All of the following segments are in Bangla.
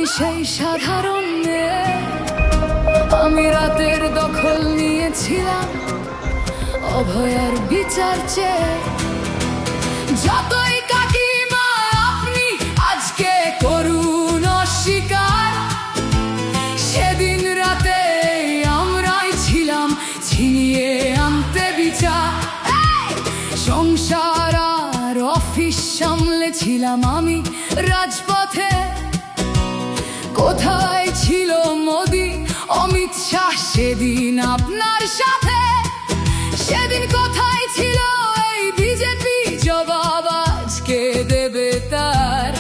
আমি সেই সাধারণ মেয়ে, আমি রাতের দখল নিয়েছিলাম অভয়ার বিচার চেয়ে। যতই কাকিমা আপনি আজকে করুন অস্বীকার, সেদিন রাতে আমরাই ছিলাম ছিনিয়ে আনতে বিচার। সংসার আর অফিস সামলেছিলাম আমি রাজপথে। কোথায় ছিল মোদি অমিত শাহ সেদিন আপনার সাথে? সেদিন কোথায় ছিল এই বিজেপি? জবাব আজকে দেবে তার।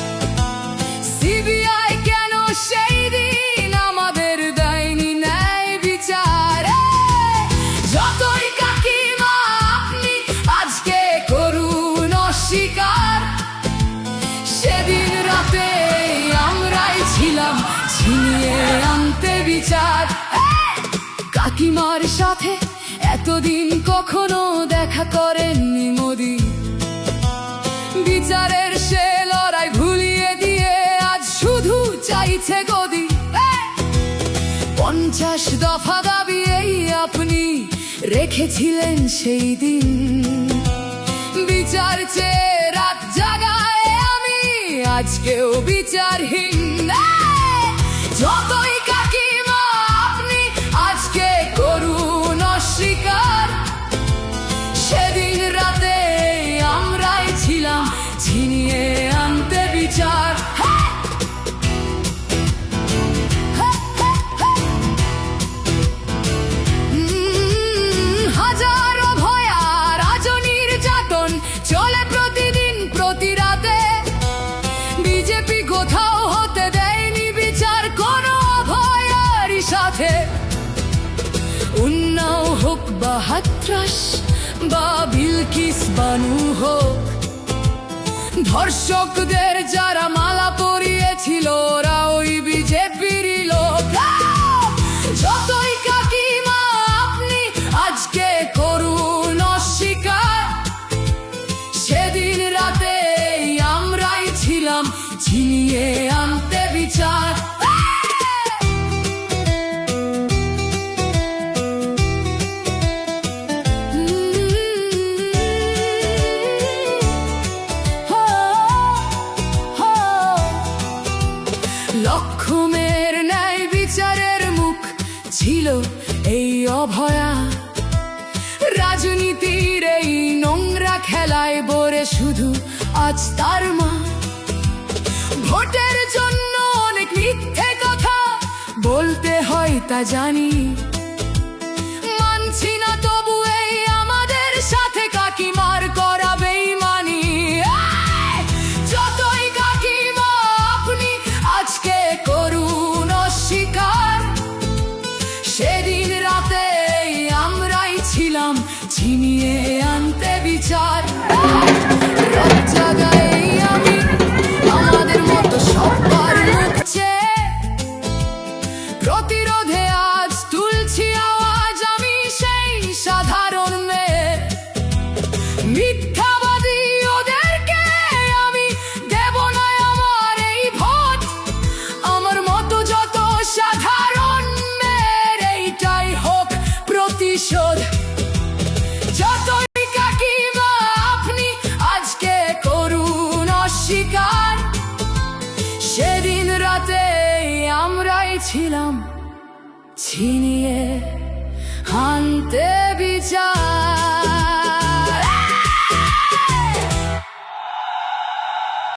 সিবিআই কেন সেই দিন আমাদের দেয়নি ন্যায় বিচার? যতই কাকিমা আপনি আজকে করুন অস্বীকার, সেদিন রাতে আমরাই ছিলাম ছিনিয়ে আনতে বিচার। কাকিমার সাথে এতদিন কখনো দেখা করেননি মোদি, বিচারের সে লড়াই ভুলিয়ে দিয়ে আজ শুধু চাইছে গদি। 50 দফা দাবি এই আপনি রেখেছিলেন সেই দিন, বিচার চেয়ে রাত জাগায় আমি আজকেও বিচারহীন। যতই কাকিমা আপনি আজকে করুন অস্বীকার, সেদিন রাতে আমরাই ছিলাম ছিনিয়ে আনতে বিচার। হাজারো ভয়া রাজনীর যাতন চলে প্রতিদিন প্রতি রাতে। বিজেপি কোথাও হতে দেয়নি বিচার কোনো ভয়ারই সাথে। উন্নাও হোক বা হাতরাস বা বিলকিস বানু হোক, ধর্ষকদের যারা মালা পরিয়েছিল ওরা ওই বিজেপিরই লোক। যতই কাকিমা আপনি আজকে করুন অস্বীকার, সেদিন রাতে আমরাই ছিলাম ছিনিয়ে আনতে বিচার। লক্ষ্মণের ন্যায় বিচারের মুখ ছিল এই অভয়া। রাজনীতির এই নোংরা খেলায় বরে শুধু আজ তার মা। ভোটের জন্য অনেক মিথ্যে কথা বলতে হয় তা জানি, মানছি না তবু এই আমাদের সাথে কাকিমার করা বেইমানি। যতই কাকিমা আপনি আজকে করুন অস্বীকার, সেদিন রাতে আমরাই ছিলাম ছিনিয়ে আনতে বিচার। রাত জাগাই আমি আমাদের মতো সবার মুখ চেয়ে, প্রতিরোধে আজ তুলছি আওয়াজ আমি সেই সাধারণ মেয়ে। মিথ্যাবাদী ওদেরকে আমি দেব না আমার এই ভোট। আমার মতো যত সাধারণ মেয়ের এইটাই হোক প্রতিশোধ। যতই কাকিমা আপনি আজকে করুন অস্বীকার, সেদিন রাতে আমরাই ছিলাম ছিনিয়ে আনতে বিচার।